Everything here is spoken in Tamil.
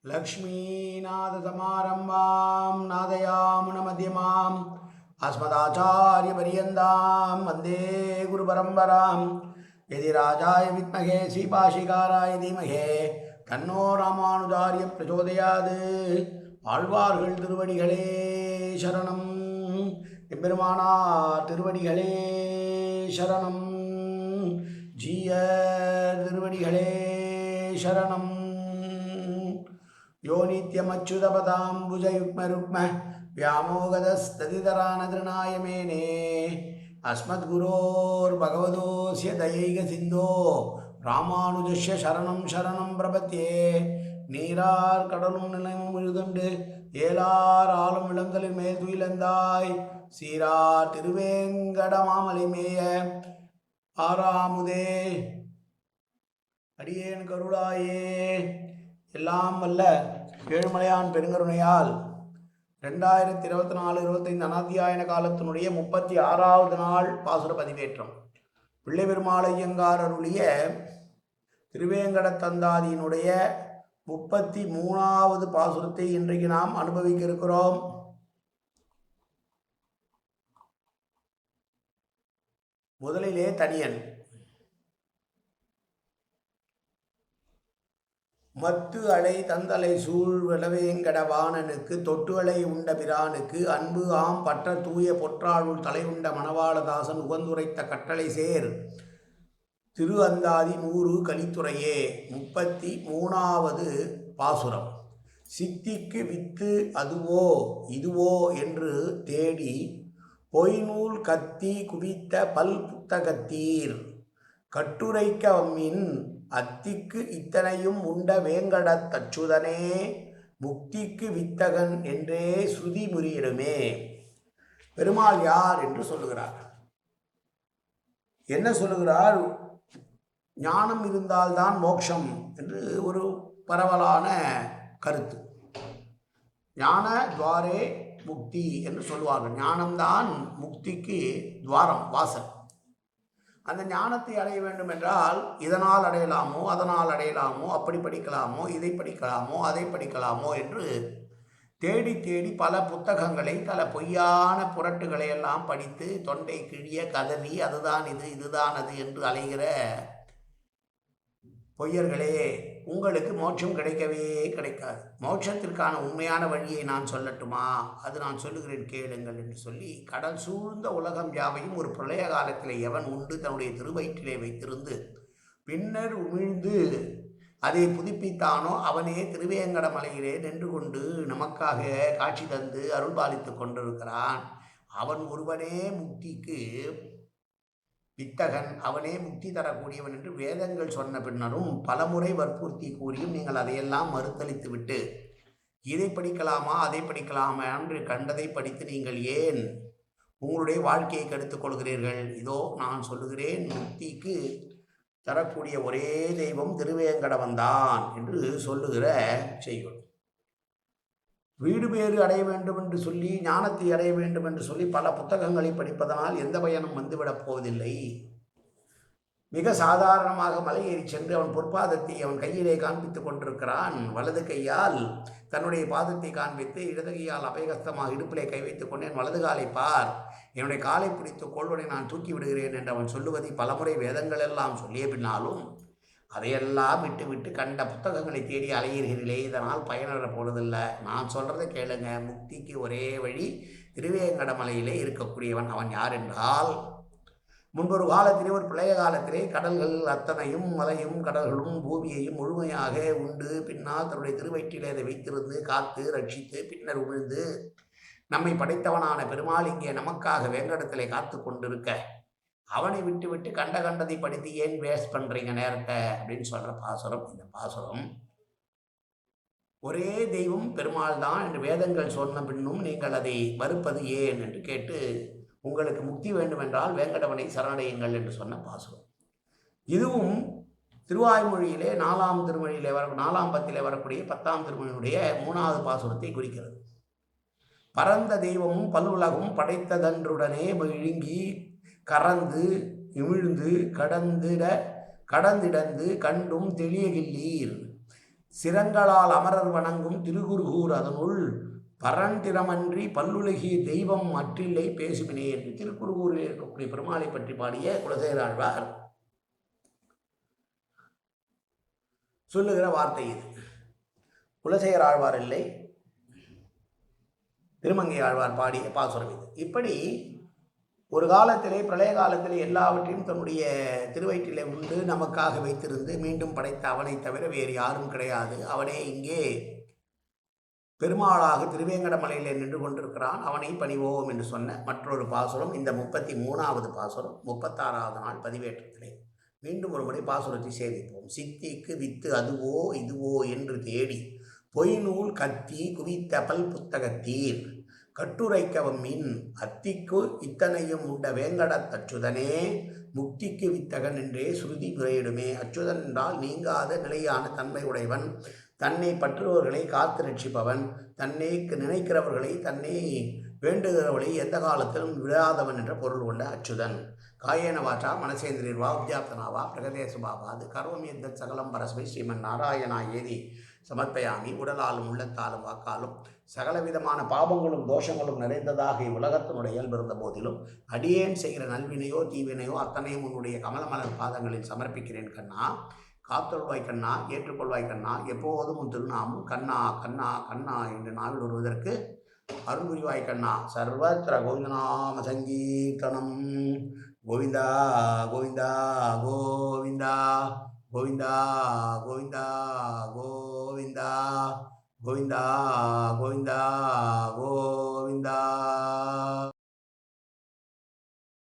लक्ष्मीनाथसमारम्भां नादयामुनमध्यमाम् अस्मदाचार्यपर्यन्तां वन्दे गुरुपरम्परां यदि राजाय विद्महे श्रीपाशिकाराय धीमहे तन्नो रामानुजार्य प्रचोदयात् ஆழ்வார்கள் திருவடிகளே சரணம் எம்பெருமானார் திருவடிகளே சரணம் ஜீயர் திருவடிகளே சரணம் यो नित्यमच्युतपदाम्बुजयुग्मरुक्म व्यामोगदस्तदितरानतृणाय मेने अस्मद्गुरोर्भगवतोऽस्य दयैकसिन्धो रामानुजस्य शरणं शरणं प्रपद्ये நீரார் கடலும் நிலையும் முழுதுண்டு ஏலார் ஆளும் இளங்கலின் மேல் துயிலந்தாய் சீரார் திருவேங்கடமாமலை மேய ஆறாமுதே அடியேன் கருளாயே. எல்லாம் வல்ல ஏழுமலையான் பெருங்கருணையால் 2024-25 அனாத்தியாயன காலத்தினுடைய 36வது நாள் பாசுர பதிவேற்றம். பிள்ளை பெருமாள் ஐயங்கார் அருளிய திருவேங்கடத்தந்தாதியினுடைய 33வது பாசுரத்தை இன்றைக்கு நாம் அனுபவிக்க இருக்கிறோம். முதலிலே தனியன். மத்து அலை தந்தலை சூழ் விளவேங்கடவாணனுக்கு தொட்டு அலை உண்ட பிரானுக்கு அன்பு ஆம் பற்ற தூய பொற்றாளுள் தலையுண்ட மணவாளதாசன் உகந்துரைத்த கட்டளை சேர் திரு அந்தாதி 100 கலித்துறையே. 33வது பாசுரம். சித்திக்கு வித்து அதுவோ இதுவோ என்று தேடி பொய்நூல் கத்தி குவித்த பல் புத்தகத்தீர் கட்டுரைக்க வம்மின் அத்திக்கு இத்தனையும் உண்ட வேங்கடத் தச்சுதனே முக்திக்கு வித்தகன் என்றே ஸ்ருதி முறியிடுமே. பெருமாள் யார் என்று சொல்லுகிறார். என்ன சொல்லுகிறார்? ஞானம் இருந்தால்தான் மோட்சம் என்று ஒரு பரவலான கருத்து. ஞான துவாரே முக்தி என்று சொல்லுவார்கள். ஞானம்தான் முக்திக்கு துவாரம், வாசல். அந்த ஞானத்தை அடைய வேண்டும் என்றால் இதனால் அடையலாமோ அதனால் அடையலாமோ, அப்படி படிக்கலாமோ இதை படிக்கலாமோ அதை படிக்கலாமோ என்று தேடி தேடி பல புத்தகங்களை பல பொய்யான புரட்டுகளை எல்லாம் படித்து தொண்டை கிழிய கதறி அதுதான் இது இதுதான் அது என்று அலைகிற பொய்யர்களே, உங்களுக்கு மோட்சம் கிடைக்கவே கிடைக்காது. மோட்சத்திற்கான உண்மையான வழியை நான் சொல்லட்டுமா? அது நான் சொல்லுகிறேன் கேளுங்கள் என்று சொல்லி கடல் சூழ்ந்த உலகம் யாவையும் ஒரு பிரளய காலத்தில் எவன் உண்டு தன்னுடைய திருவயிற்றிலே வைத்திருந்து பின்னர் உமிழ்ந்து அதை புதுப்பித்தானோ அவனே திருவேங்கடமலையிலே நின்று கொண்டு நமக்காக காட்சி தந்து அருள்பாலித்து கொண்டிருக்கிறான். அவன் ஒருவனே முக்திக்கு வித்தகன், அவனே முக்தி தரக்கூடியவன் என்று வேதங்கள் சொன்ன பின்னரும் பலமுறை வற்புறுத்தி கூறியும் நீங்கள் அதையெல்லாம் மறுத்தளித்து விட்டு இதை படிக்கலாமா அதை படிக்கலாமா என்று கண்டதை படித்து நீங்கள் ஏன் உங்களுடைய வாழ்க்கையை கெடுத்துக் கொள்கிறீர்கள்? இதோ நான் சொல்லுகிறேன், முக்திக்கு தரக்கூடிய ஒரே தெய்வம் திருவேங்கடவன்தான் என்று சொல்லுகிற செய்யுள். வீடு பேறு அடைய வேண்டும் என்று சொல்லி ஞானத்தை அடைய வேண்டும் என்று சொல்லி பல புத்தகங்களை படிப்பதனால் எந்த பயனும் வந்துவிடப் போவதில்லை. மிக சாதாரணமாக மலை ஏறி சென்று அவன் பொற்பாதத்தை அவன் கையிலே காண்பித்துக் கொண்டிருக்கிறான். வலது கையால் தன்னுடைய பாதத்தை காண்பித்து இடது கையால் அபயகஸ்தமாக இடுப்பிலே கை வைத்துக் கொண்டேன், வலது காலை பார், என்னுடைய காலை பிடித்து கொள்வனை நான் தூக்கி விடுகிறேன் என்று அவன் சொல்லுவதை பலமுறை வேதங்கள் எல்லாம் சொல்லிய பின்னாலும் அதையெல்லாம் விட்டு விட்டு கண்ட புத்தகங்களை தேடி அலைகிறீர்களே, இதனால் பயனற போவதில்லை. நான் சொல்கிறத கேளுங்க. முக்திக்கு ஒரே வழி திருவேங்கடமலையிலே இருக்கக்கூடியவன். அவன் யார் என்றால், முன்பொரு காலத்திலே ஒரு பிரளய காலத்திலே கடல்கள் அத்தனையும் மலையும் கடல்களும் பூமியையும் முழுமையாக உண்டு பின்னால் தன்னுடைய திருவயிற்றிலே அதை வைத்திருந்து காத்து ரட்சித்து பின்னர் உமிழ்ந்து நம்மை படைத்தவனான பெருமாள் இங்கே நமக்காக வேங்கடத்திலே காத்து கொண்டிருக்க அவனை விட்டு விட்டு கண்டதை படித்து ஏன் வேஸ்ட் பண்ணுறீங்க நேரத்தை அப்படின்னு சொல்கிற பாசுரம் இந்த பாசுரம். ஒரே தெய்வம் பெருமாள் தான் என்று வேதங்கள் சொன்ன பின்னும் நீங்கள் அதை மறுப்பது ஏன் என்று கேட்டு உங்களுக்கு முக்தி வேண்டுமென்றால் வேங்கடவனை சரணடையுங்கள் என்று சொன்ன பாசுரம். இதுவும் திருவாய்மொழியிலே 4ஆம் திருமொழியிலே 4ஆம் பத்திலே வரக்கூடிய 10ஆம் திருமொழியினுடைய 3வது பாசுரத்தை குறிக்கிறது. பரந்த தெய்வமும் பல்லுலகும் படைத்ததன்றுடனே விழுங்கி கறந்து இமிழ்ந்து கடந்திடந்து கண்டும் தெளியகில்லீர் சிரங்களால் அமரர் வணங்கும் திருகுருகூர் அதனுள் பரண்டிரமன்றி பல்லுலகி தெய்வம் அற்றில்லை பேசுமினே என்று திருக்குறுகூரில் இருக்கக்கூடிய பெருமாளை பற்றி பாடிய குலசேகராழ்வார் சொல்லுகிற வார்த்தை இது. குலசேகர ஆழ்வார் இல்லை, திருமங்கை ஆழ்வார் பாடிய பாசுரம் இது. இப்படி ஒரு காலத்திலே, பிரளய காலத்திலே எல்லாவற்றையும் தன்னுடைய திருவயிற்றிலே உண்டு நமக்காக வைத்திருந்து மீண்டும் படைத்த அவனை தவிர வேறு யாரும் கிடையாது. அவனே இங்கே பெருமாளாக திருவேங்கடமலையிலே நின்று கொண்டிருக்கிறான், அவனை பணிவோம் என்று சொன்ன மற்றொரு பாசுரம். இந்த 33வது பாசுரம் 36வது நாள் பதிவேற்றத்திலே மீண்டும் ஒரு முறை பாசுரத்தை சேவிப்போம். சித்திக்கு வித்து அதுவோ இதுவோ என்று தேடி பொய்நூல் கத்தி குவித்தபல் புத்தகத்தீர் கட்டுரைக்கவும் மின் அத்திக்கு இத்தனையும் உண்ட வேங்கடத்தச்சுதனே முக்திக்கு வித்தகன் என்றே சுருதி முறையிடுமே. அச்சுதன் என்றால் நீங்காத நிலையான தன்மை உடையவன், தன்னை பற்றுபவர்களை காத்து ரட்சிப்பவன், தன்னை நினைக்கிறவர்களை, தன்னை வேண்டுகிறவர்களை எந்த காலத்திலும் விடாதவன் என்ற பொருள் கொண்ட அச்சுதன். காயேன வாச்சா மனசேந்திரியர்வா உத்யாப்தனாவா பிரகதேசுபாவாது கர்வம் எந்த சகலம் பரஸ்மை ஸ்ரீமன் நாராயணா ஏதி சமர்ப்பயாமி. உடலாலும் உள்ளத்தாலும் வாக்காலும் சகலவிதமான பாபங்களும் தோஷங்களும் நிறைந்ததாக இவ்வுலகத்தினுடைய இயல்பிருந்த போதிலும் அடியேன் செய்கிற நல்வினையோ தீவினையோ அத்தனையும் உன்னுடைய கமலமலர் பாதங்களில் சமர்ப்பிக்கிறேன் கண்ணா. காத்தொள்வாய் கண்ணா, ஏற்றுக்கொள்வாய் கண்ணா. எப்போதும் உன் திருநாமும் கண்ணா கண்ணா கண்ணா என்று நாவில் வருவதற்கு அருள் புரிவாய் கண்ணா. சர்வத்திர கோவிந்தநாம சங்கீர்த்தனம். கோவிந்தா கோவிந்தா கோவிந்தா கோவிந்தா கோவிந்தா கோவிந்தா கோவிந்தா கோவிந்தா கோவிந்தா.